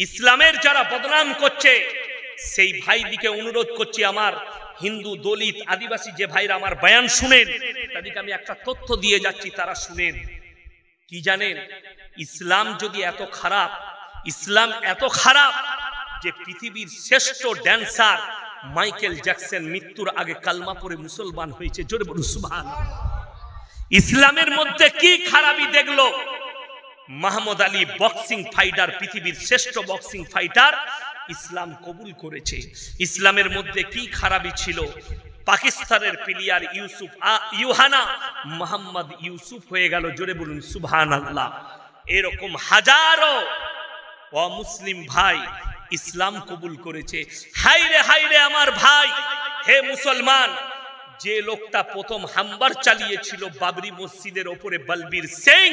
ইসলামের যারা বদনাম করছে সেই ভাইদিকে অনুরোধ করছি, আমার হিন্দু দলিত আদিবাসী যে ভাইরা আমার বয়ান শুনেন তাদেরকে আমি একটা তথ্য দিয়ে যাচ্ছি, তারা শুনেন। কি জানেন? ইসলাম যদি এত খারাপ, ইসলাম এত খারাপ যে পৃথিবীর শ্রেষ্ঠ ড্যান্সার মাইকেল জ্যাকসন মৃত্যুর আগে কালমা পড়ে মুসলমান হয়েছে। জোরে বলুন সুবহানাল্লাহ। ইসলামের মধ্যে কি খারাপি দেখলো? মোহাম্মদ আলী বক্সিং ফাইটার, পৃথিবীর শ্রেষ্ঠ বক্সিং ফাইটার, ইসলাম কবুল করেছে। ইসলামের মধ্যে কি খারাপি ছিল? পাকিস্তানের প্লেয়ার ইউহানা মোহাম্মদ ইউসুফ হয়ে গেল। জোরে বলুন সুবহানাল্লাহ। এরকম হাজারো অমুসলিম ভাই ইসলাম কবুল করেছে। হাইরে হাইরে আমার ভাই, হে মুসলমান, যে লোকটা প্রথম হামবার চালিয়েছিল বাবরি মসজিদের ওপরে, বলবীর সিং,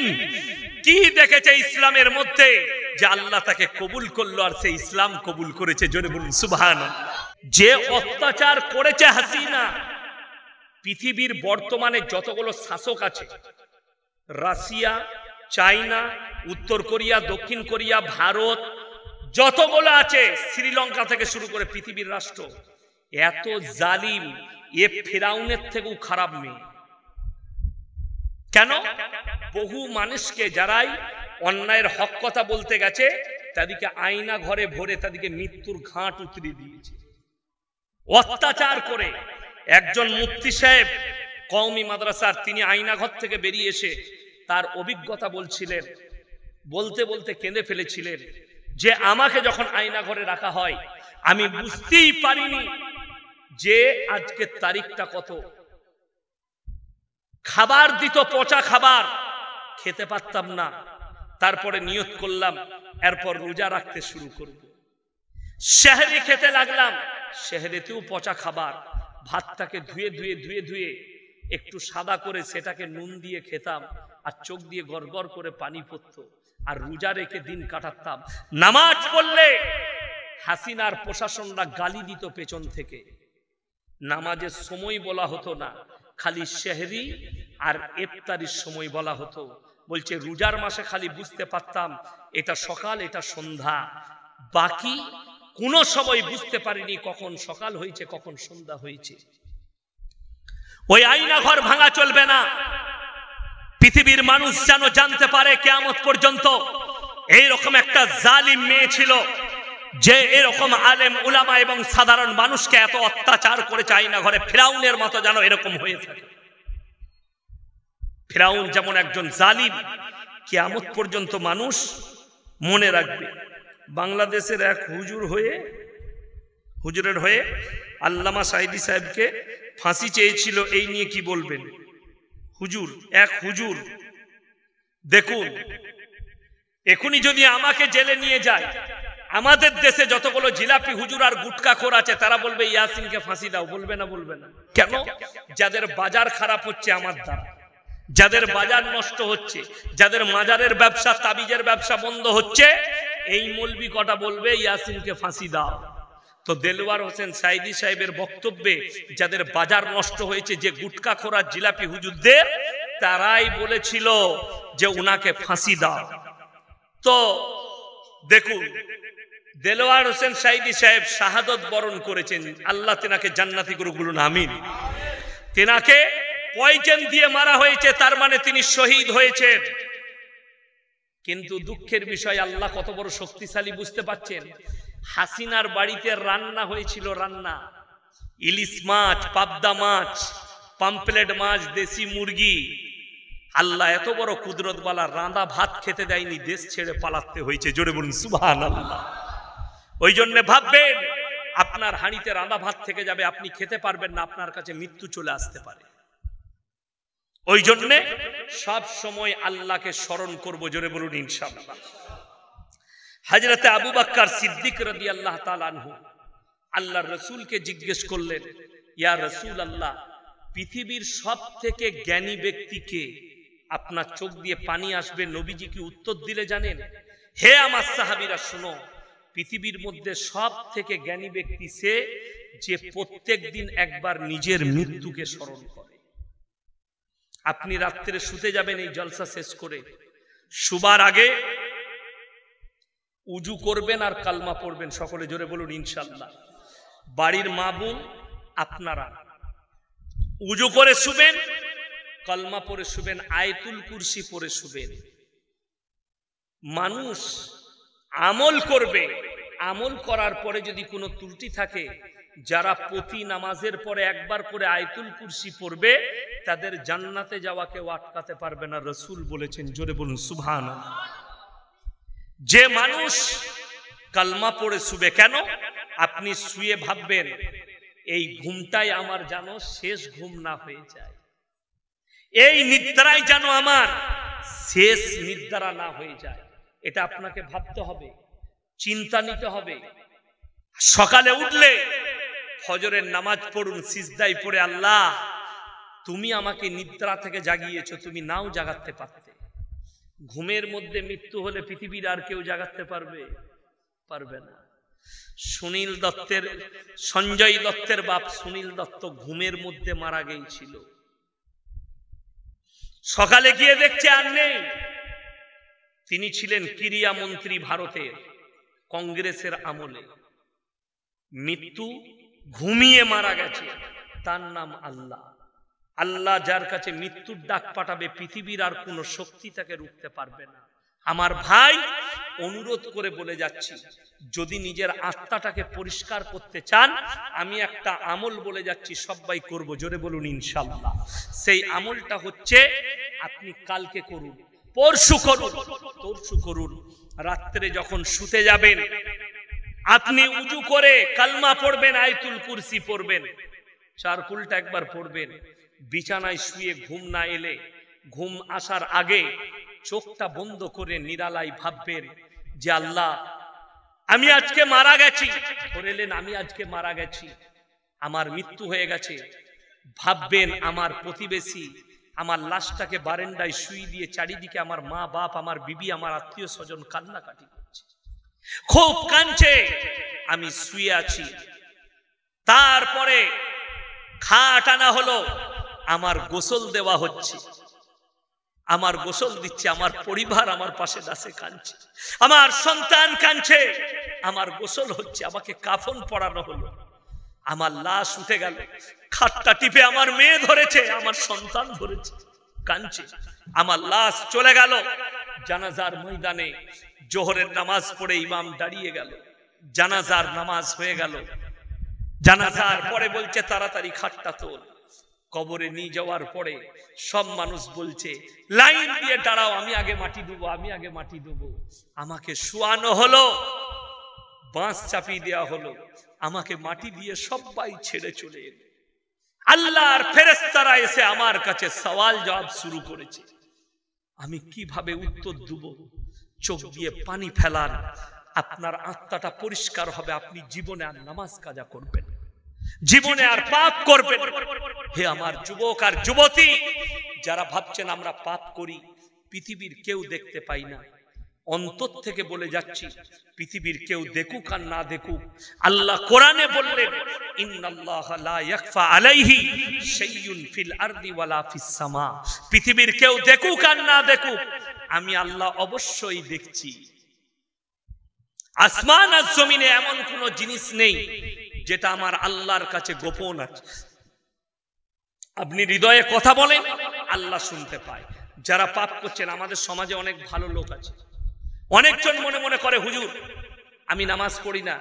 কি দেখেছে ইসলামের মধ্যে যে আল্লাহ তাকে কবুল করলো আর সে ইসলাম কবুল করেছে। জোরে বলুন সুবহানাল্লাহ। যে অত্যাচার করেছে হাসিনা, পৃথিবীর বর্তমানে যতগুলো শাসক আছে, রাশিয়া, চায়না, উত্তর কোরিয়া, দক্ষিণ কোরিয়া, ভারত, যতগুলো আছে, শ্রীলঙ্কা থেকে শুরু করে পৃথিবীর রাষ্ট্র, এত জালিম, এ ফেরাউনের থেকেও খারাপ মেয়ে। কেন? বহু মানুষকে যারাই অন্যায়ের হক কথা বলতে গেছে তাদেরকে আয়না ঘরে ভরে তাদেরকে মৃত্যুর ঘাট উতরে দিয়েছে অত্যাচার করে। একজন মুফতি সাহেব কওমি মাদ্রাসার, তিনি আয়না ঘর থেকে বেরিয়ে এসে তার অভিজ্ঞতা বলছিলেন, বলতে বলতে কেঁদে ফেলেছিলেন যে আমাকে যখন আয়না ঘরে রাখা হয় আমি বুঝতেই পারিনি যে আজকের তারিখটা কত। খাবার দিত, পচা খাবার, খেতে পারতাম না। তারপরে নিয়ত করলাম এরপর রোজা রাখতে শুরু করব। সেহরি খেতে লাগলাম, সেহরিতেও পচা খাবার। ভাতটাকে ধুয়ে ধুয়ে ধুয়ে ধুয়ে একটু সাদা করে সেটাকে নুন দিয়ে খেতাম, আর চোখ দিয়ে গড়গড় করে পানি পড়তো, আর রোজা রেখে দিন কাটাতাম। নামাজ পড়লে হাসিনার প্রশাসনরা গালি দিত পেছন থেকে। নামাজের সময় বলা হতো না, খালি সেহরি আর ইফতারির সময় বলা হতো। বলছে রোজার মাসে খালি বুঝতে পারতাম এটা সকাল এটা সন্ধ্যা, বাকি কোনো সময় বুঝতে পারিনি কখন সকাল হয়েছে কখন সন্ধ্যা হয়েছে। ওই আয়না ঘর ভাঙা চলবে না। পৃথিবীর মানুষ যেন জানতে পারে কিয়ামত পর্যন্ত এইরকম একটা জালিম মেয়ে ছিল যে এরকম আলেম উলামা এবং সাধারণ মানুষকে এত অত্যাচার করেছে আয়না ঘরে। ফিরাউনের মতো যেন এরকম হয়ে থাকে। ফিরাউন যেমন একজন জালিম, কিয়ামত পর্যন্ত মানুষ মনে রাখবে। বাংলাদেশের এক হুজুরের হয়ে আল্লামা সাইদি সাহেবকে ফাঁসি চেয়েছিল, এই নিয়ে কি বলবেন? এক হুজুর দেখুন, এখনই যদি আমাকে জেলে নিয়ে যায়, আমাদের দেশে যতগুলো জিলাপি হুজুর আর গুটকাখোর আছে তারা বলবে ইয়াসিনকে ফাঁসি দাও। বলবে না? বলবে না। কেন? যাদের বাজার খারাপ হচ্ছে আমার দ্বারা, যাদের বাজার নষ্ট হচ্ছে, যাদের মাজারের ব্যবসা, তাবিজের ব্যবসা বন্ধ হচ্ছে, এই মৌলবি কটা বলবে ইয়াসিনকে ফাঁসি দাও। তো দেলওয়ার হোসেন সাইদি সাহেবের বক্তব্যে যাদের বাজার নষ্ট হয়েছে, যে গুটকাখোর আর জিলাপি হুজুরদের, তারাই বলেছিল যে উনাকে ফাঁসি দাও। তো দেখুন, দেলওয়ার হোসেন সাইদি সাহেব শাহাদত বরণ করেছেন, আল্লাহ তেনাকে জান্নাতি করুক, বলুন আমিন। তেনাকে পয়জন দিয়ে মারা হয়েছে, তার মানে তিনি শহীদ হয়েছেন। কিন্তু দুঃখের বিষয়, আল্লাহ কত বড় শক্তিশালী বুঝতে পাচ্ছেন? হাসিনার বাড়িতে রান্না হয়েছিল, রান্না, ইলিশ মাছ, পাবদা মাছ, পাম্পলেট মাছ, দেশি মুরগি। আল্লাহ এত বড় কুদরতওয়ালা, রাঁধা ভাত খেতে দেয়নি, দেশ ছেড়ে পালাতে হয়েছে। জোরে বলুন সুবহানাল্লাহ। ওই জন্য ভাববেন আপনার হাঁড়িতে রাঁধা ভাত থেকে যাবে, আপনি খেতে পারবেন না, আপনার কাছে মৃত্যু চলে আসতে পারে। ওই জন্য সব সময় আল্লাহকে স্মরণ করব। জোরে বলুন ইনশাআল্লাহ। হযরতে আবু বকর সিদ্দিক রাদিয়াল্লাহু তাআলা আনহু আল্লাহর রাসূলকে জিজ্ঞেস করলেন, ইয়া রাসূলুল্লাহ, পৃথিবীর সবথেকে জ্ঞানী ব্যক্তিকে? আপনার চোখ দিয়ে পানি আসবে। নবীজি কি উত্তর দিলে জানেন? হে আমার সাহাবীরা শুনো, পৃথিবীর মধ্যে সবথেকে জ্ঞানী ব্যক্তি সে যে প্রত্যেক দিন একবার নিজের মৃত্যুকে স্মরণ করে। আপনি রাত্রে শুতে যাবেন, এই জলসা শেষ করে শুবার আগে উজু করবেন আর কালমা পড়বেন, সকলে জোরে বলুন ইনশাআল্লাহ। বাড়ির মা বোন আপনারা উজু করে শুবেন, কালমা পড়ে শুবেন, আয়াতুল কুরসি পড়ে শুবেন। মানুষ আমল করবে, আমল করার পরে যদি কোনো ত্রুটি থাকে, যারা প্রতি নামাজের পরে একবার করে আয়াতুল কুরসি পড়বে তাদের জান্নাতে যাওয়া কেউ আটকাতে পারবে না, রাসূল বলেছেন, জোরে বলুন সুবহানাল্লাহ। যে মানুষ কালমা পড়ে শুবে, কেন আপনি শুয়ে ভাববেন এই ঘুমটাই আমার যেন শেষ ঘুম না হয়ে যায়, এই নিদ্রাই যেন আমার শেষ নিদ্রা না হয়ে যায়, এটা আপনাকে ভাবতে হবে, চিন্তা নিতে হবে। সকালে উঠলে ফজরের নামাজ পড়ুন, সিজদায় পড়ে, আল্লাহ তুমি আমাকে নিদ্রা থেকে জাগিয়েছো, তুমি নাও জাগাতে পারতে। ঘুমের মধ্যে মৃত্যু হলে পৃথিবীর আর কেউ জাগাতে পারবে না। সুনীল দত্তের, সঞ্জয় দত্তের বাপ সুনীল দত্ত ঘুমের মধ্যে মারা গিয়েছিল। সকালে গিয়ে দেখছে আর নেই। তিনি ছিলেন ক্রীড়া মন্ত্রী ভারতের, কংগ্রেসের আমলে। মৃত্যু, ঘুমিয়ে মারা গেছে, তার নাম আল্লাহ। আল্লাহ যার কাছে মৃত্যুর ডাক পাঠাবে পৃথিবীর আর কোনো শক্তি তাকে রুখতে পারবে না। আমার ভাই, অনুরোধ করে বলে যাচ্ছি, যদি নিজের আত্মাটাকে পরিষ্কার করতে চান, আমি একটা আমল বলে যাচ্ছি, সবাই করব, জোরে বলুন ইনশাআল্লাহ। সেই আমলটা হচ্ছে, আপনি কালকে করুন, পরশু করুন, রাত্রে যখন শুতে যাবেন আপনি উজু করে কালমা পড়বেন, আয়াতুল কুরসি পড়বেন, চার কুলটা একবার পড়বেন। বিছানায় শুয়ে ঘুম না এলে, ঘুম আসার আগে চোখটা বন্ধ করে নিরালায় ভাববেন যে আল্লাহ আমি আজকে মারা গেছি, বললেন আমি আজকে মারা গেছি, আমার মৃত্যু হয়ে গেছে। ভাববেন আমার প্রতিবেশী আমার লাশটাকে বারান্দায় শুয়ে দিয়ে চারিদিকে আমার মা বাপ, আমার বিবি, আমার আত্মীয় স্বজন কান্নাকাটি করছে, খুব কাঁদছে, আমি শুয়ে আছি। তারপরে খাট আনা হলো, আমার গোসল দেওয়া হচ্ছে, আমার গোসল দিচ্ছে, আমার পরিবার আমার পাশে দাসে কাঁদছে, আমার সন্তান কাঁদছে, আমার গোসল হচ্ছে, আমাকে কাফন পরানো হলো, আমার লাশ উঠে গেল, খাটটা টিপে আমার মেয়ে ধরেছে, আমার সন্তান ধরেছে, কাঁদছে, আমার লাশ চলে গেল। জানাজার ময়দানে জোহরের নামাজ পড়ে ইমাম দাঁড়িয়ে গেল, জানাজার নামাজ হয়ে গেল। জানাজার পরে বলছে তাড়াতাড়ি খাটটা তোল। কবরে নিয়ে যাওয়ার পরে সব মানুষ বলছে লাইন দিয়ে দাঁড়াও, আমি আগে মাটি দেবো, আমি আগে মাটি দেবো। আমাকে শোয়ানো হলো, বাঁশ চাপিয়ে দেওয়া হলো, আমাকে মাটি দিয়ে সবাই ছেড়ে চলে এলো। আল্লাহর ফেরেশতারা এসে আমার কাছে সওয়াল জবাব শুরু করেছে, আমি কিভাবে উত্তর দেব? চোখ দিয়ে পানি ফেলান, আপনার আত্মাটা পরিষ্কার হবে, আপনি জীবনে আর নামাজ কাজা করবেন, জীবনে আর পাপ করবেন। হে আমার যুবক আর যুবতী, যারা ভাবছেন আমরা পাপ করি, পৃথিবীর কেউ দেখতে পাই না, অন্তর থেকে বলে যাচ্ছি, পৃথিবীর কেউ দেখুক আর না দেখুক, আল্লাহ কোরআনে বললেন ইন্নাল্লাহা লা ইয়াখফা আলাইহি শাইউন ফিল আরদি ওয়ালা ফিস সামা। পৃথিবীর কেউ দেখুক আর না দেখুক, আমি আল্লাহ অবশ্যই দেখছি। আসমান আর জমিনে এমন কোন জিনিস নেই যেটা আমার আল্লাহর কাছে গোপন আছে। আপনি হৃদয়ে কথা বলেন, আল্লাহ শুনতে পায়। যারা পাপ করছেন, আমাদের সমাজে অনেক ভালো লোক আছে, অনেকজন মনে মনে করে হুজুর আমি নামাজ পড়ি না,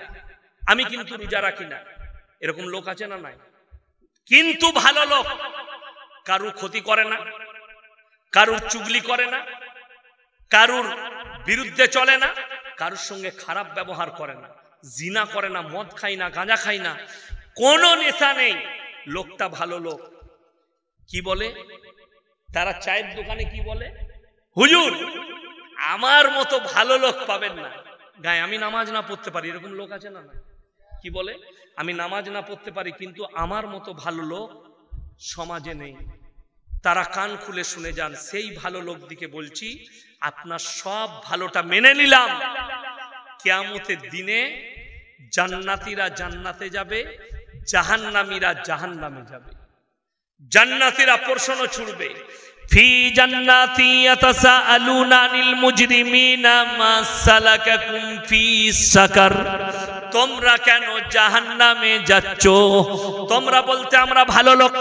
আমি কিন্তু রোজা রাখি না, এরকম লোক আছে না? নাই। কিন্তু ভালো লোক, কারুর ক্ষতি করে না, কারুর চুগলি করে না, কারুর বিরুদ্ধে চলে না, কারুর সঙ্গে খারাপ ব্যবহার করে না, জিনা করে না, মদ খাই না, গাঁজা খাই না, কোনো নেশা নেই, লোকটা ভালো লোক। কি বলে তারা? চায়ের দোকানে কি বলে? হুজুর আমার মতো ভালো লোক পাবেন না গায়ে, আমি নামাজ না পড়তে পারি, এরকম লোক আছে না? না। কি বলে? আমি নামাজ না পড়তে পারি কিন্তু আমার মতো ভালো লোক সমাজে নেই। তারা কান খুলে শুনে যান, সেই ভালো লোক দিকে বলছি, আপনার সব ভালোটা মেনে নিলাম, কিয়ামতের দিনে জান্নাতীরা জান্নাতে যাবে, জাহান্নামীরা জাহান্নামে যাবে। জান্নাতীরা প্রশ্ন ছুড়বে, ফি জান্নাতি ইয়াতাসাআলুনা আনিল মুজরিমিনা মা সালাকাকুম ফি সাকার। তোমরা কেন জাহান্নামে যাচ্ছ? তোমরা বলতে আমরা ভালো লোক,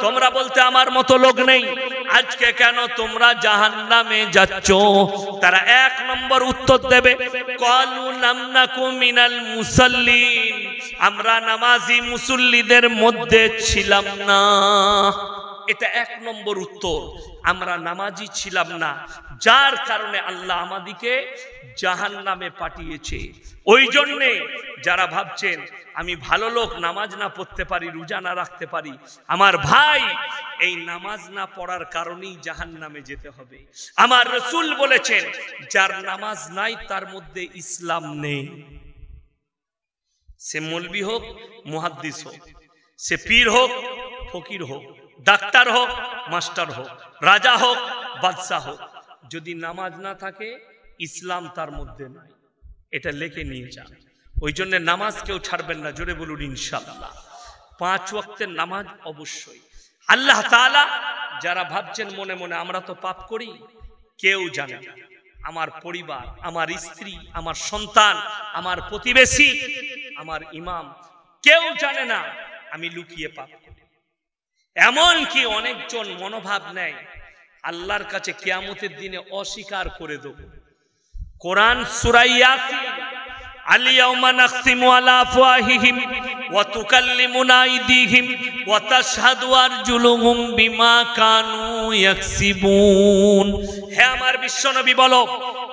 তোমরা বলতে আমার মতো লোক নেই, আজকে কেন তোমরা জাহান্নামে যাচ্ছ? তারা এক নম্বর উত্তর দেবে, ক্বালু লাম নাকু মিনাল মুসাল্লিন, আমরা নামাজি মুসল্লিদের মধ্যে ছিলাম না। এটা এক নম্বর উত্তর, আমরা নামাজি ছিলাম না, যার কারণে আল্লাহ আমাদেরকে জাহান্নামে পাঠিয়েছে। ওই জন্যে যারা ভাবছেন আমি ভালো লোক, নামাজ না পড়তে পারি, রোজা না রাখতে পারি, আমার ভাই এই নামাজ না পড়ার কারণেই জাহান্নামে যেতে হবে। আমার রাসূল বলেছেন যার নামাজ নাই তার মধ্যে ইসলাম নেই। সে মৌলবি হোক, মুহাদ্দিস হোক, সে পীর হোক, ফকির হোক, ডাক্তার হোক, মাস্টার হোক, রাজা হোক, বাদশাহ হোক, যদি নামাজ না থাকে ইসলাম তার মধ্যে নাই। এটা লিখে নিয়ে যান। ওই জন্য নামাজ কেউ ছাড়বেন না, জোরে বলুন ইনশাআল্লাহ। 5 ওয়াক্তের নামাজ অবশ্যই। আল্লাহ তাআলা, যারা ভাবছেন মনে মনে আমরা তো পাপ করি, কেউ জানে না, আমার পরিবার, আমার স্ত্রী, আমার সন্তান, আমার প্রতিবেশী, আমার ইমাম, কেউ জানে না আমি লুকিয়ে পাপ করি। এমনকি অনেকজন মনোভাব নেয় আল্লাহর কাছে কিয়ামতের দিনে অস্বীকার করে দেব। কোরআন সূরা ইয়াসিন, আল ইয়াউমা নাখতিমু আলা আফওয়াহিহিম ওয়া তুকাল্লিমুনা আইদিহিম ওয়া তাশহাদু আরজুলুহুম বিমা কানু ইয়াকসিবুন। হে আমার বিশ্বনবী বলো,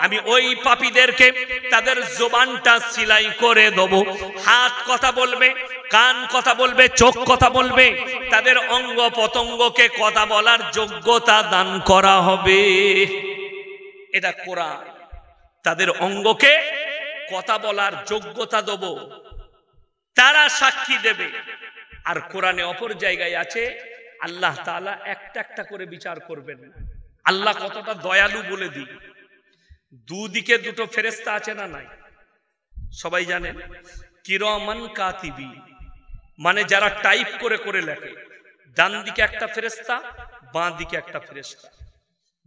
আমি ওই পাপীদেরকে তাদের জবানটা সিলাই করে দেব, হাত কথা বলবে, কান কথা বলবে, চোখ কথা বলবে, তাদের অঙ্গ পতঙ্গকে কথা বলার যোগ্যতা দান করা হবে। এটা কোরআন। তাদের অঙ্গকে কথা বলার যোগ্যতা দেব, তারা সাক্ষী দেবে। আর কোরআনে অপর জায়গায় আছে আল্লাহ তাআলা একটা একটা করে বিচার করবেন। আল্লাহ কতটা দয়ালু বলে দিই, দুদিকে দুটো ফেরেশতা আছে না নাই? সবাই জানেন কিরামান কাতিবি, মানে যারা টাইপ করে করে লেখে। ডান দিকে একটা ফেরেশতা, বাঁ দিকে একটা ফেরেশতা।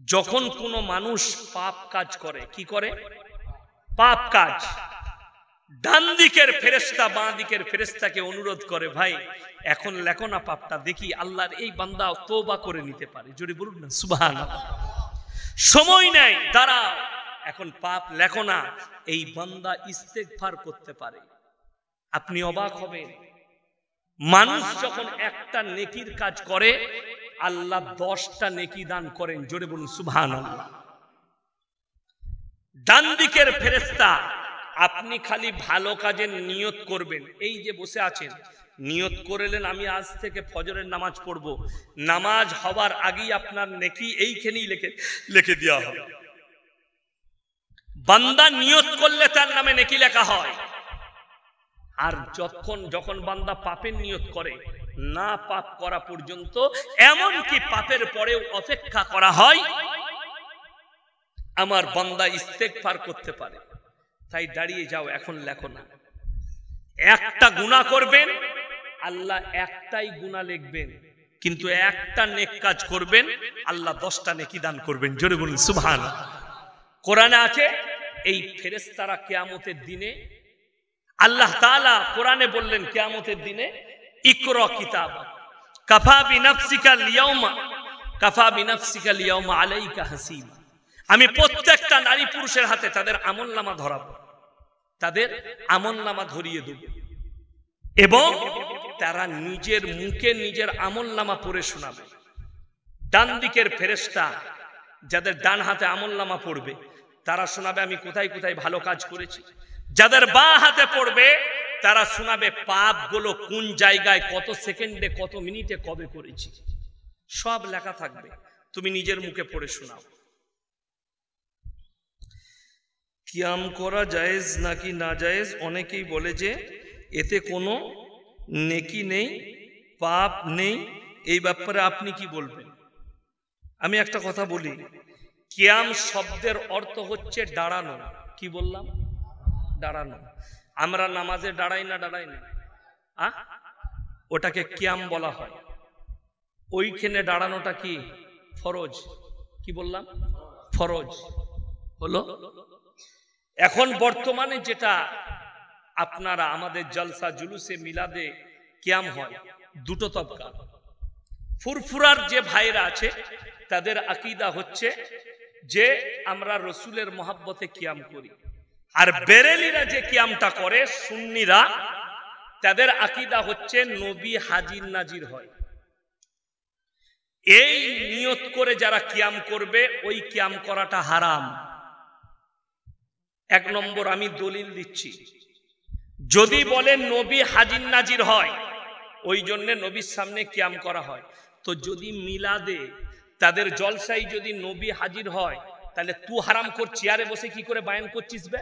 যখন কোনো মানুষ পাপ কাজ করে, কি করে? পাপ কাজ, ডান দিকের ফেরেশতা বাঁ দিকের ফেরেশতাকে অনুরোধ করে, ভাই এখন লেখো না পাপটা, দেখি আল্লাহর এই বান্দা তওবা করে নিতে পারে। জোরে বলুন না সুবহানাল্লাহ। সময় নেই, দাঁড়াও, এখন পাপ লেখো না, এই বান্দা ইস্তেগফার করতে পারে। আপনি অবাক হবেন, মানুষ যখন একটা নেকির কাজ করে আল্লাহ 10টা নেকি দান করেন। জোরে বলুন সুবহানাল্লাহ। ডান দিকের ফেরেশতা, আপনি খালি ভালো কাজের নিয়ত করবেন। এই যে বসে আছেন, নিয়ত করলেন আমি আজ থেকে ফজরের নামাজ পড়ব, নামাজ হওয়ার আগেই আপনার নেকি এইখানেই লিখে দেওয়া হবে। বান্দা নিয়ত করলে তার নামে নেকি লেখা হয়। আর যখন বান্দা পাপের নিয়ত করে, না পাপ করা পর্যন্ত, এমনকি পাপের পরেও অপেক্ষা করা হয় আমার বান্দা ইস্তেগফার করতে পারে। তাই দাঁড়িয়ে যাও, এখন লেখো না। একটা গুনাহ করবেন, আল্লাহ একটাই গুনাহ লিখবেন, কিন্তু একটা নেক কাজ করবেন, আল্লাহ 10টা নেকি দান করবেন। জোরে বলুন সুবহানাল্লাহ। কোরআনে আছে এই ফেরেশতারা কিয়ামতের দিনে, আল্লাহ তাআলা কোরআনে বললেন কিয়ামতের দিনে ইকরা কিতাবাক কাফা বিনাফসিকা লিয়াউমা আলাইকা হাসিবা। আমি প্রত্যেকটা নারী পুরুষের হাতে তাদের আমলনামা ধরাবো, তাদের আমলনামা ধরিয়ে দেব, এবং তারা নিজের মুখে নিজের আমলনামা পড়ে শোনাবে। ডান দিকের ফেরেশতা যাদের ডান হাতে আমলনামা পড়বে তারা শোনাবে আমি কোথায় কোথায় ভালো কাজ করেছি। যাদের বাঁ হাতে পড়বে তারা শোনাবে পাপগুলো কোন জায়গায়, কত সেকেন্ডে, কত মিনিটে, কবে করেছি, সব লেখা থাকবে। তুমি নিজের মুখে পড়ে শোনাও। কিয়াম করা জায়েজ নাকি না জায়েজ? অনেকেই বলে যে এতে কোনো নেকি নেই, পাপ নেই। এই ব্যাপারে আপনি কি বলবেন? আমি একটা কথা বলি, কিয়াম শব্দের অর্থ হচ্ছে দাঁড়ানো। কি বললাম? দাঁড়ানো। আমরা নামাজে দাঁড়াই না ওটাকে কিয়াম বলা হয়। ওইখানে দাঁড়ানোটা কি? ফরজ। কি বললাম? ফরজ হলো। এখন বর্তমানে যেটা আপনারা আমাদের জলসা জুলুসে মিলাদে কিয়াম হয়, দুটো তবকা। ফুরফুরার যে ভাইরা আছে তাদের আকীদা হচ্ছে যে আমরা রসুলের মহাব্বতে কিয়াম করি, আর বেরেলিরা যে কিয়ামটা করে সুন্নিরা, তাদের আকীদা হচ্ছে নবী হাজির নাজির হয়। এই নিয়ত করে যারা কিয়াম করবে ওই কিয়াম করাটা হারাম। এক নম্বর আমি দলিল দিচ্ছি, যদি বলেন নবী হাজির নাজির হয় ওই জন্য নবীর সামনে কিয়াম করা হয়, তো যদি মিলাদে তাদের জলসাই যদি নবী হাজির হয়, তাহলে তুই হারাম কর চেয়ারে বসে কি করে বায়ান করছিস বে?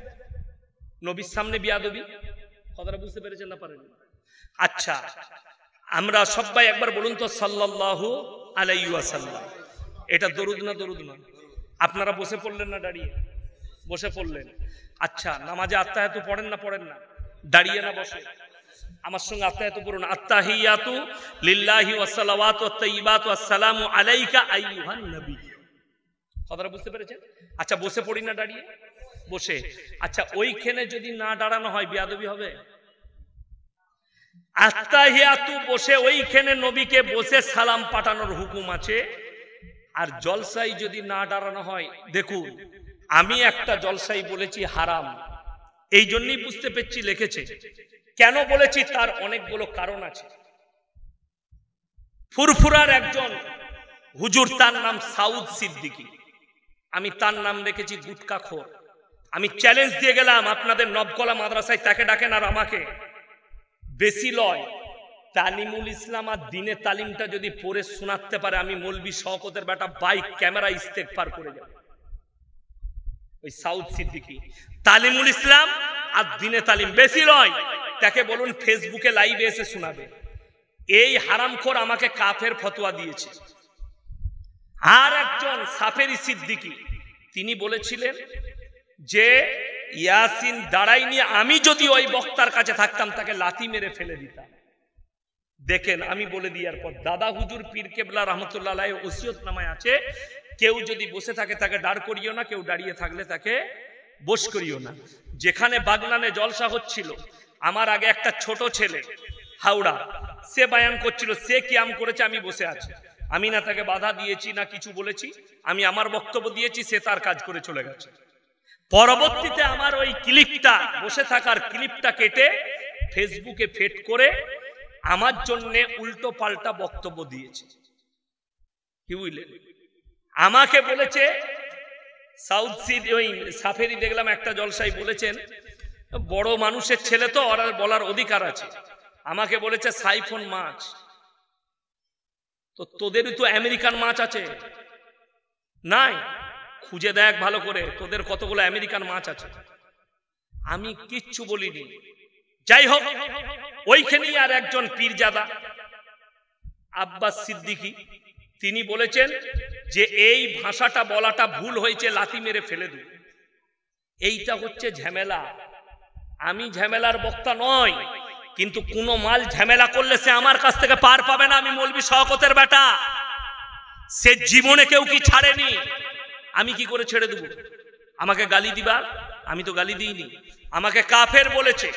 নবীর সামনে বিয়াদবি। কথাটা বুঝতে পেরেছেন না পারেন? আচ্ছা, আমরা সবাই একবার বলুন তো সাল্লাল্লাহু আলাইহি ওয়াসাল্লাম। এটা দরুদ না দরুদ না? আপনারা বসে পড়লেন না দাঁড়িয়ে? বসে পড়লেন। আচ্ছা, নামাজে আত্তাহিয়াতু পড়েন না পড়েন না? দাঁড়িয়ে না বসে? আমার সঙ্গে আত্তাহিয়াতু পড়ুন। আত্তাহিয়াতু লিল্লাহি ওয়াস সালাওয়াতু ওয়াত তাইয়্যিবাতু আসসালামু আলাইকা আইয়ুহান নবী। কথাটা বুঝতে পেরেছেন? আচ্ছা, বসে পড়ি না দাঁড়িয়ে? বসে। আচ্ছা, ওইখানে যদি না দাঁড়ানো হয় বিয়াদবি হবে? আত্তাহিয়াতু বসে ওইখানে নবীকে বসে সালাম পাঠানোর হুকুম আছে, আর জলসাই যদি না দাঁড়ানো হয়। দেখুন, আমি একটা জলসাই বলেছি হারাম, এই জন্যই বুঝতে পেরেছি লিখেছে। কেন বলেছি তার অনেকগুলো কারণ আছে। ফুরফুরার একজন হুজুর, তার নাম সাউদ সিদ্দিকী, আমি তার নাম রেখেছি গুটকাখোর। আমি চ্যালেঞ্জ দিয়ে গেলাম আপনাদের নবকলা মাদ্রাসায় তাকে ডাকেন আর আমাকে। বেশি লয়, তালিমুল ইসলাম আর দিনের তালিমটা যদি পড়ে শোনাতে পারে, আমি মৌলবি শওকতের বেটা বাইক ক্যামেরা ইস্তেগফার করে যাব। ওই সাউদ সিদ্দিকী তালিমুল ইসলাম আর দিনে তালিম বেশি লয়, তাকে বলুন ফেসবুকে লাইভে এসে শোনাবে। এই হারামখোর আমাকে কাফের ফতোয়া দিয়েছে। আর একজন সাফেরি সিদ্দিকী, তিনি বলেছিলেন যে ইয়াসিন দাঁড়াইনি, আমি যদি ওই বক্তার কাছে থাকতাম তাকে লাথি মেরে ফেলে দিতাম। দেখেন, আমি বলে দিয়ার পর দাদা হুজুর পীর কেবলা রহমতুল্লাহ আলাইহি ওসিয়তনামায় আছে, কেউ যদি বসে থাকে তাকে দাঁড় করিও না, কেউ দাঁড়িয়ে থাকলে তাকে বস করিও না। যেখানে বাগনানে জলসা হচ্ছিল, আমার আগে একটা ছোট ছেলে হাওড়া, সে বায়ান করছিল, সে কিয়াম করেছে, আমি বসে আছি। আমি না তাকে বাধা দিয়েছি না কিছু বলেছি, আমি আমার বক্তব্য দিয়েছি, সে তার কাজ করে চলে গেছে। পরবর্তীতে আমার ওই ক্লিপটা, বসে থাকার ক্লিপটা কেটে ফেসবুকে ফেড করে আমার জন্য উল্টো পাল্টা বক্তব্য দিয়েছে। কি বুঝলেন? আমাকে বলেছে সাউথ সিড, ওই সাফেরি দেখলাম একটা জলসাই বলেছেন, বড় মানুষের ছেলে তো, ওরা বলার অধিকার আছে। আমাকে বলেছে সাইফন মাছ, তো তোদেরই তো আমেরিকান মাছ আছে নাই? খুঁজে দেখ ভালো করে, তোদের কতগুলো আমেরিকান মাছ আছে। আমি কিচ্ছু বলিনি। যাই হোক, ওইখানেই আর একজন পীরজাদা আব্বাস সিদ্দিকী, তিনি বলেছেন যে এই ভাষাটা বলাটা ভুল হয়েছে, লাথি মেরে ফেলে দিন। এইটা হচ্ছে ঝামেলা। আমি ঝামেলার বক্তা নয়, কিন্তু কোন মাল ঝামেলা করলে সে আমার কাছ থেকে পার পাবে না। আমি মৌলবি শওকতের বেটা, সে জীবনে কেউ কি ছাড়েনি, আমি কি করে ছেড়ে দেব? আমাকে গালি দিবার, আমি তো গালি দিইনি। আমাকে কাফের বলেছে,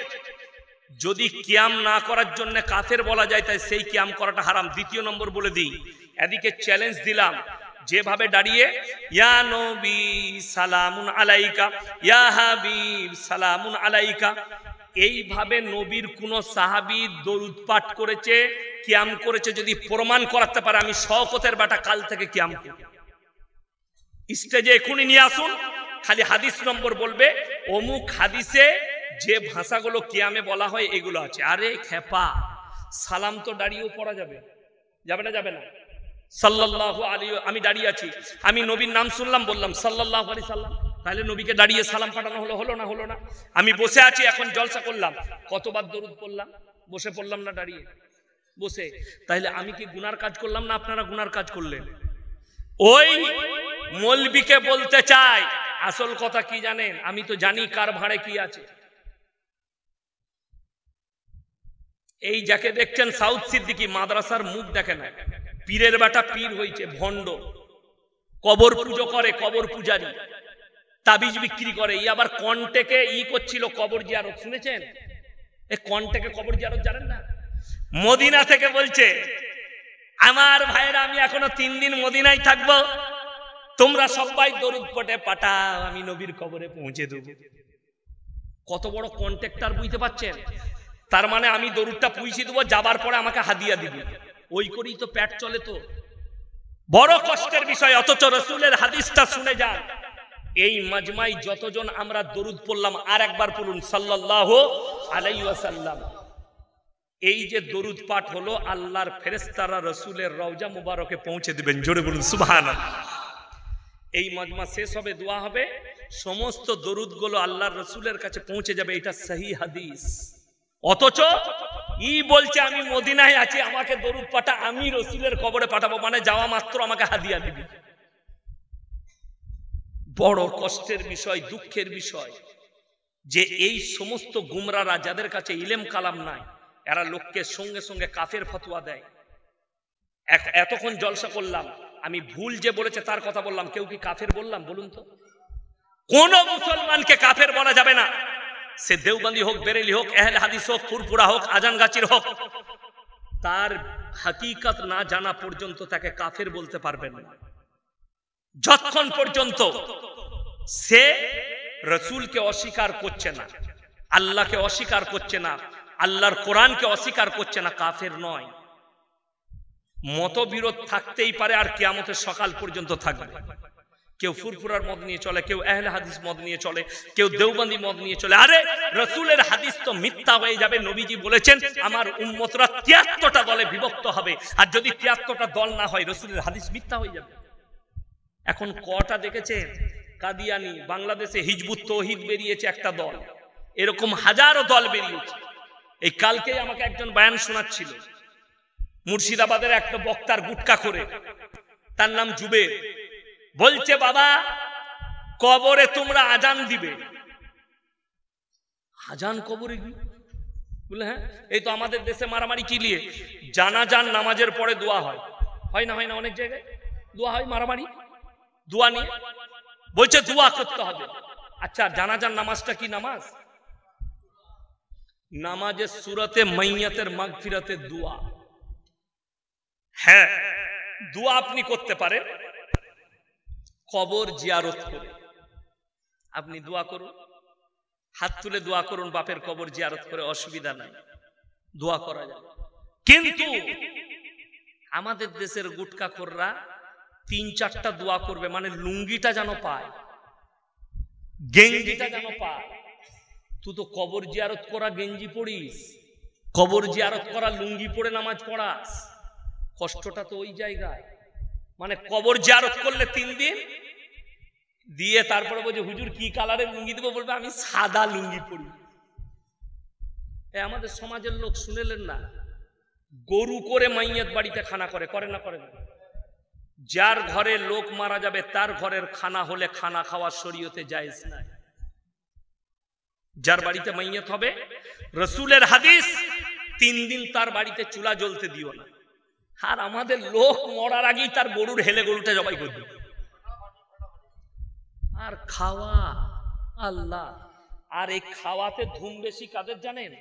যদি কিয়াম না করার জন্য কাফের বলা যায়, তাই সেই কিয়াম করাটা হারাম। দ্বিতীয় নম্বর বলে দিই, এদিকে চ্যালেঞ্জ দিলাম, যেভাবে দাঁড়িয়ে ইয়া নবী সালামুন আলাইকা, ইয়া হাবিব সালামুন আলাইকা, এইভাবে নবীর কোন সাহাবী দরুদ পাঠ করেছে, কিয়াম করেছে, যদি প্রমাণ করাতে পারে, আমি শওকতের বেটা কাল থেকে কিয়াম করব। স্টেজে এখনই নিয়ে আসুন, খালি হাদিস নম্বর বলবে, অমুক হাদিসে যে ভাষাগুলো কিয়ামে বলা হয় এগুলো আছে। আরে খেপা, সালাম তো দাঁড়িয়েও পড়া যাবে, যাবে না? যাবে না? সাল্লাল্লাহু আলাইহি, আমি দাঁড়িয়ে আছি, আমি নবীর নাম শুনলাম, বললাম সাল্লাল্লাহু আলাইহি সাল্লাম, তাহলে নবীকে দাঁড়িয়ে সালাম পাঠানো হলো? হলো না? হলো না? আমি বসে আছি, এখন জলসা করলাম, কতবার দরুদ পড়লাম? বসে পড়লাম না দাঁড়িয়ে? বসে। তাহলে আমি কি গুনার কাজ করলাম না আপনারা গুনার কাজ করলেন? ওই মৌলবীকে বলতে চাই, আসল কথা কি জানেন? আমি তো জানি কার ভাড়ে কি আছে। এই যাকে দেখছেন সাউথ সিদ্দিকী, মাদ্রাসার মুখ দেখে না, পীরের বেটা পীর হয়েছে, ভণ্ড। কবর পুজো করে, কবর পূজারি তাবিজ বিক্রি করে। ই আবার কন্টেকে করছিল কবর জিয়ারত, শুনেছেন? এ কন্টেকে কবর জিয়ারত জানেন না? মদিনা থেকে বলছে, আমার ভাইরা আমি এখনো 3 দিন মদিনায় থাকবো, তোমরা সবাই দরুদ পড়ে পাঠাও, আমি নবীর কবরে পৌঁছে দেব। কত বড় কন্ট্রাক্টর বুঝতে পারছেন? তার মানে আমি দরুদটা পৌঁছে দেবো, যাবার পরে আমাকে হাদিয়া দিবি, ওই করেই তো পেট চলে। তো বড় কষ্টের বিষয়, অথচ রাসূলের হাদিসটা শুনে যান। এই মাজমাই যতজন আমরা দরুদ পড়লাম, আর একবার পড়ুন সাল্লাল্লাহু আলাইহি ওয়াসাল্লাম। এই যে দরুদ পাঠ হলো, আল্লাহর ফেরেশতারা রাসূলের রওজা মুবারকে পৌঁছে দিবেন। জোরে বলুন সুবহানাল্লাহ। এই মাজমা শেষ হবে, দোয়া হবে, সমস্ত দরুদগুলো আল্লাহর রাসূলের কাছে পৌঁছে যাবে। এটা সহি হাদিস। অথচ বলছে আমি মদিনায় আছি, আমাকে দরুদ পাঠা, আমি রাসূলের কবরে পাঠাবো, মানে যাওয়া মাত্র আমাকে হাদিয়া দিবি। বড় কষ্টের বিষয়, দুঃখের বিষয় যে এই সমস্ত গুমরারা, যাদের কাছে ইলম কালাম নাই, এরা লোককে সঙ্গে সঙ্গে কাফের ফতোয়া দেয়। এতক্ষণ জলসা করলাম, আমি ভুল যে বলেছে তার কথা বললাম, কেউ কি কাফের বললাম? বলুন তো। কোন মুসলমানকে কাফের বলা যাবে না, সে দেওবন্দি হোক, বেরেলি হোক, আহলে হাদিস হোক, ফুরফুরা হোক, আজানগাছির হোক। তার হাকিকত না জানা পর্যন্ত তাকে কাফের বলতে পারবেন না, যতক্ষণ পর্যন্ত সে রাসূলকে অস্বীকার করছে না, আল্লাহকে অস্বীকার করছে না, আল্লাহর কোরআনকে অস্বীকার করছে না, কাফের নয়। মতবিরোধ থাকতেই পারে, আর কিয়ামতের সকাল পর্যন্ত থাকবে। কেউ ফুরফুরার মত নিয়ে চলে, কেউ আহলে হাদিস মত নিয়ে চলে, কেউ দেওবন্দি মত নিয়ে চলে। আরে রাসূলের হাদিস তো মিথ্যা হয়ে যাবে। নবীজি বলেছেন আমার উম্মতরা 73টা দলে বিভক্ত হবে, আর যদি 73টা দল না হয়, রাসূলের হাদিস মিথ্যা হয়ে যাবে। এখন কটা দেখেছেন? কাদিয়ানি, বাংলাদেশে হিজবুত তৌহিদ বেরিয়েছে একটা দল, এরকম হাজারো দল বেরিয়েছে। এই কালকেই আমাকে একজন বয়ান শোনাচ্ছিল, মুর্শিদাবাদের একটা বক্তার গুটকা করে, তার নাম জুবের। বলছে বাবা, কবরে তোমরা আজান দিবে। আজান কবরে? বলে হ্যাঁ, এই তো আমাদের দেশে মারামারি কি নিয়ে, জানাজার নামাজের পরে দোয়া হয়, হয় না? হয় না? অনেক জায়গায় দোয়া হয়, মারামারি দোয়া নিয়ে। বলছে দোয়া করতে হবে। আচ্ছা, জানাজার নামাজটা কি নামাজ? নামাজের সূরাতে মাইয়াতের মাগফিরাতের দোয়া। হ্যাঁ, দোয়া আপনি করতে পারেন কবর জিয়ারত করে। আপনি দোয়া করুন, হাত তুলে দোয়া করুন, বাপের কবর জিয়ারত করে, অসুবিধা নাই, দোয়া করা যাবে। কিন্তু আমাদের দেশের গুটকাখোররা 3-4টা দোয়া করবে, মানে লুঙ্গিটা যেন পায়, গেঞ্জিটা যেন পায়। তুই তো কবর জিয়ারত করা গেঞ্জি পড়িস, কবর জিয়ারত করা লুঙ্গি পরে নামাজ পড়াস, কষ্টটা তো ওই জায়গায়। মানে কবর জিয়ারত করলে 3 দিন দিয়ে তারপরে বলছে হুজুর কি কালারের লুঙ্গি দেবো? বলবে আমি সাদা লুঙ্গি পরি। আমাদের সমাজের লোক শুনেলেন না, গরু করে মাইয়াত বাড়িতে খানা করে, করে না? করে না? যার ঘরে লোক মারা যাবে তার ঘরের খানা হলে খানা খাওয়া শরীয়তে জায়েজ নাই। যার বাড়িতে মাইয়াত হবে, রাসূলের হাদিস, 3 দিন তার বাড়িতে চুলা জ্বলতে দিও না। আর আমাদের লোক মরার আগেই তার গরুর হেলে গরুটা জবাই করে দিবে। আর খাওয়া, আল্লাহ! আর এই খাওয়াতে ধুম বেশি কাদের জানেন?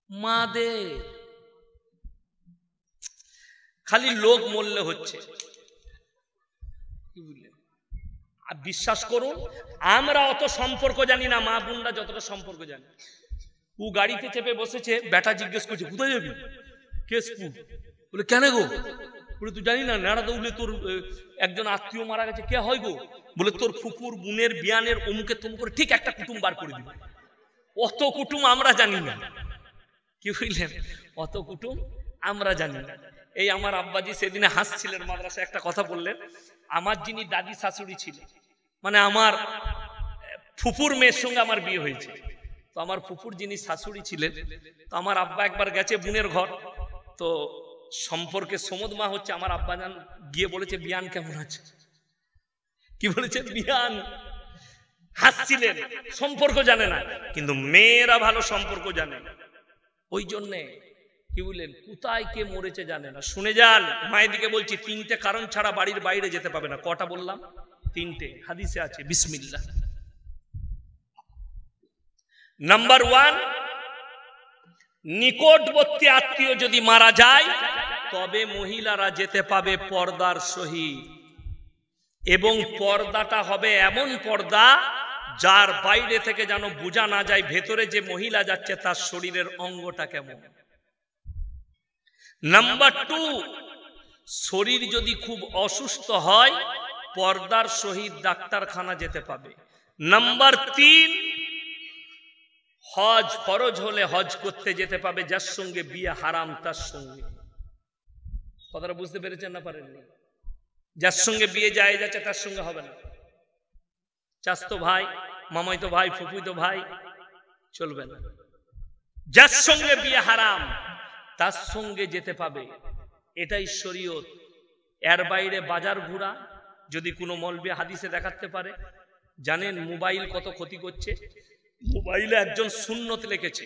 মাদের। খালি লোক মরলে হচ্ছে, কি বুঝলেন? আর বিশ্বাস করুন, আমরা অত সম্পর্ক জানি না, মা বোনরা যতটা সম্পর্ক জানি। ও গাড়িতে চেপে বসেছে, বেটা জিজ্ঞেস করছে কোথায় যাবি? কেশপুর। বলে কেন গো? বলে তুই জানি না, নাড়া দৌলে তোর একজন আত্মীয় মারা গেছে। কে হয় গো? বলে তোর ফুপুর বোনের বিয়ানের অমুকে তমুকে, ঠিক একটা কুটুম বার করে দিবে। অত কুটুম আমরা জানি না, কি বুঝলেন? অত কুটুম আমরা জানি না। এই আমার আব্বাজি সেদিনে হাসছিলেন, মাদ্রাসায় একটা কথা বললেন। আমার যিনি দাদি শাশুড়ি ছিল, মানে আমার ফুপুর মেয়ের সঙ্গে আমার বিয়ে হয়েছে, তো আমার ফুপুর যিনি শাশুড়ি ছিলেন, তো আমার আব্বা একবার গেছে বোনের ঘর, তো সম্পর্কে সমদ মা হচ্ছে, আমার আব্বা জান গিয়ে বলেছে বিয়ান কেমন আছে? কি বলেছে? বিয়ান। হাসছিলেন, সম্পর্ক জানে না, কিন্তু মেয়েরা ভালো সম্পর্ক জানে। ওই জন্যে কি কি বললেন, কোথায় কে মরেছে জানে না। শুনে যান, মায়ের দিকে বলছি, 3টে কারণ ছাড়া বাড়ির বাইরে যেতে পাবে না। কটা বললাম? 3টে, হাদিসে আছে। বিসমিল্লাহ। নাম্বার 1, নিকটবর্তী আত্মীয় যদি মারা যায় তবে মহিলারা যেতে পাবে পর্দার সহিত, এবং পর্দাটা হবে এমন পর্দা যার বাইরে থেকে যেন বোঝা না যায় ভেতরে যে মহিলা যাচ্ছে তার শরীরের অঙ্গটা কেমন। নাম্বার 2, শরীর যদি খুব অসুস্থ হয় পর্দার সহিত ডাক্তারখানা যেতে পাবে। নাম্বার 3, হজ ফরজ হলে হজ করতে যেতে পাবে, যার সঙ্গে বিয়ে হারাম তার সঙ্গে। কথাটা বুঝতে পেরেছেন না পারেননি? যার সঙ্গে বিয়ে যায় যাচ্ছে তার সঙ্গে হবে না। চাচতো ভাই, মামাইতো ভাই, ফুফুইতো ভাই চলবে না। যার সঙ্গে বিয়ে হারাম তার সঙ্গে যেতে পাবে, এটাই শরীয়ত। এর বাইরে বাজার ঘোরা যদি কোনো মৌলবি হাদিসে দেখাতে পারে। জানেন মোবাইল কত ক্ষতি করছে? মোবাইলে একজন সুন্নত লিখেছে,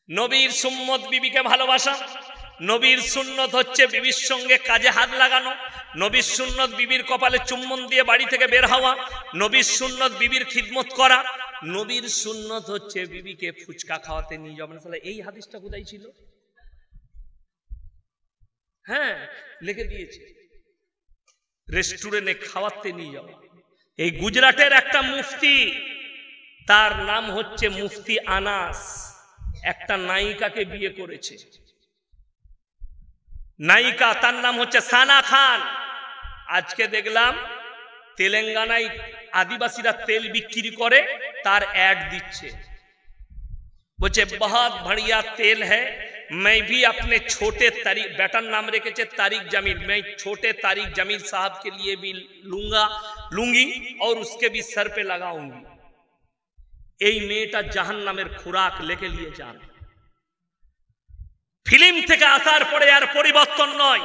নবীর সুন্নত বিবিকে ভালোবাসা। নবীর সুন্নত হচ্ছে বিবির সঙ্গে কাজে হাত লাগানো। নবীর সুন্নত বিবির কপালে চুম্বন দিয়ে বাড়ি থেকে বের হওয়া। নবীর সুন্নত বিবির খিদমত করা। নবীর সুন্নত হচ্ছে বিবিকে ফুচকা খাওয়াতে নিয়ে যাবেন। তাহলে এই হাদিসটা কোথায় ছিল? হ্যাঁ, লিখে দিয়েছে, রেস্টুরেন্টে খাওয়াতে নিয়ে যাওয়া। এই গুজরাটের একটা মুফতি, তার নাম হচ্ছে মুফতি আনাস, একটা নায়িকাকে বিয়ে করেছে। নায়িকা, তার নাম হচ্ছে সানা খান। আজকে দেখলাম তেলেঙ্গানায় আদিবাসীরা তেল বিক্রি করে, তার অ্যাড দিচ্ছে, বলছে বহুত বড়িয়া তেল है, मैं भी अपने छोटे तारिक, बेटा नाम रेखेছে तारिक जमील, मैं छोटे तारिक जमील साहब के लिए भी लूंगी और उसके भी सर पे लगाऊंगी। এই মেয়েটা জাহান্নামের খোরাক লেখে নিয়ে যান। ফিল্ম থেকে আসার পরে আর পরিবর্তন নয়।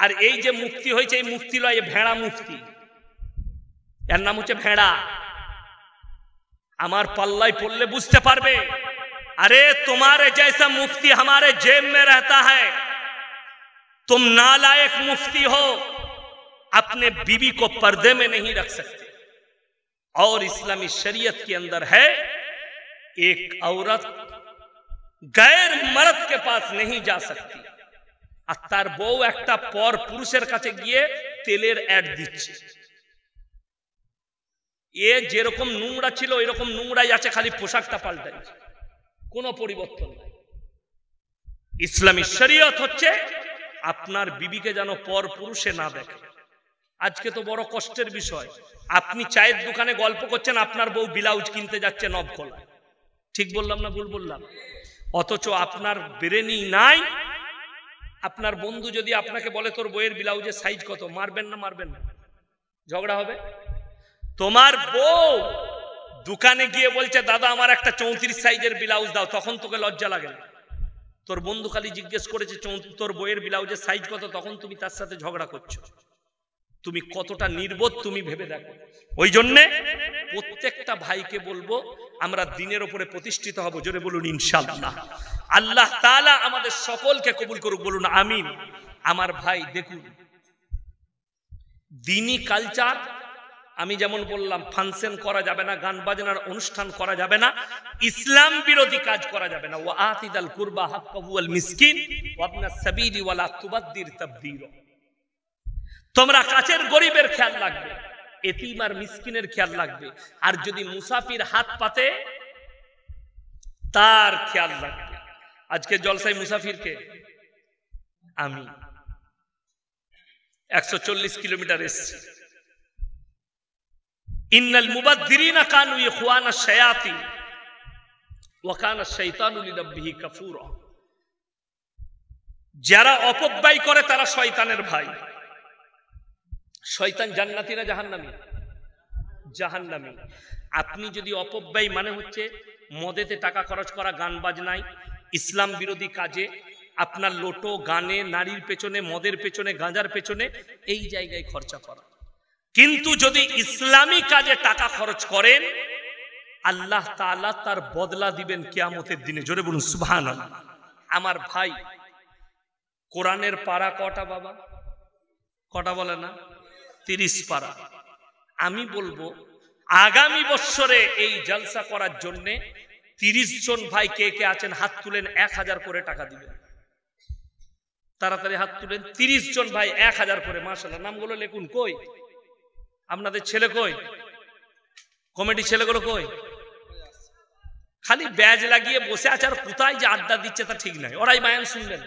আর এই যে মুক্তি হয়েছে, এই মুক্তি লয়, ভেড়া মুক্তি। এর নাম হচ্ছে ভেড়া। আমার পাল্লায় পড়লে বুঝতে পারবে। अरे तुम्हारे जैसा मुफ्ती हमारे जेब में रहता है, तुम नालायक मुफ्ती हो, अपने बीवी को पर्दे में नहीं रख सकते। और इस्लामी शरीयत के अंदर है, एक औरत गैर मर्द के पास नहीं जा सकती। আর তার বউ একটা পর পুরুষের কাছে গিয়ে তেলের অ্যাড দিচ্ছে। এ যেরকম নোংরা ছিল এরকম নোংরাই আছে, খালি পোশাকটা পাল্টাইছে, কোনো পরিবর্তন নাই। ইসলামী শরীয়ত হচ্ছে আপনার বিবিকে যেন পর পুরুষে না দেখে। আজকে তো বড় কষ্টের বিষয়, আপনি চায়ের দোকানে গল্প করছেন, আপনার বউ ব্লাউজ কিনতে যাচ্ছে নবকলায়। ঠিক বললাম না ভুল বললাম? অথচ আপনার ব্রেনই নাই। আপনার বন্ধু যদি আপনাকে বলে তোর বইয়ের ব্লাউজের সাইজ কত, মারবেন না মারবেন না? ঝগড়া হবে। তোমার বউ দোকানে গিয়ে বলছে দাদা আমার একটা 34 সাইজের ব্লাউজ দাও, তখন তোকে লজ্জা লাগে না? তোর বন্ধু খালি জিজ্ঞেস করেছে তোর বইয়ের ব্লাউজের সাইজ কত, তখন তুমি তার সাথে ঝগড়া করছো। তুমি কতটা নির্বোধ তুমি ভেবে দেখো। ওই জন্যে প্রত্যেকটা ভাইকে বলবো আমরা দ্বীনের উপরে প্রতিষ্ঠিত হব। জোরে বলুন ইনশাআল্লাহ। আল্লাহ তাআলা আমাদের সকলকে কবুল করুক, বলুন আমিন। আমার ভাই দেখুন, দ্বীনি কালচার, আমি যেমন বললাম ফাংশন করা যাবে না, গান বাজনার অনুষ্ঠান করা যাবে না, ইসলাম বিরোধী কাজ করা যাবে না। ওয়া আতিদাল কুরবা হাক্কাহু ওয়াল মিসকিন ওয়া ইবনাস সাবিলি ওয়া লা তুবাদ্দির তাবদীরা। তোমরা কাছের গরিবের খেয়াল রাখবে, এতিম আর মিসকিনের খেয়াল রাখবে, আর যদি মুসাফির হাত পাতে তার খেয়াল রাখবে। আজকে জলসায় মুসাফিরকে আমি 140 কিলোমিটার এসেছি। ইন্নাল মুবাদ্দিরিনা কানু ইখওয়ানা শায়াতিন ওয়া কানা শাইতানু লিরাব্বিহি কাফুরা। যারা অপব্যয় করে তারা শয়তানের ভাই। শয়তান জান্নাতি না জাহান্নামী? জাহান্নামী। আপনি যদি অপব্যয় মানে হচ্ছে মদেতে টাকা খরচ করা, গান বাজনায়, ইসলাম বিরোধী কাজে, আপনার লোটো গানে, নারীর পেছনে, মদের পেছনে, গাঁজার পেছনে, এই জায়গায় খরচা করা। কিন্তু যদি ইসলামী কাজে টাকা খরচ করেন আল্লাহ তাআলা তার বদলা দিবেন কিয়ামতের দিনে। জোরে বলুন সুবহানাল্লাহ। আমার ভাই, কোরআনের পারা কটা বাবা? কটা বলে না? 30 পারা। আমি বলবো আগামী বছরে এই জলসা করার জন্য 30 জন ভাই কে কে আছেন হাত তুলেন, 1000 করে টাকা দিবেন। তাড়াতাড়ি হাত তুলেন। 30 জন ভাই 1000 করে। মাশাআল্লাহ, নামগুলো লিখুন। কই আপনাদের ছেলে? কই কমিটি ছেলেগুলো? কই? খালি ব্যাজ লাগিয়ে বসে আছে, আর কোথায় যে আড্ডা দিচ্ছে তা ঠিক নাই। ওরাই বায়ান শুনলেন।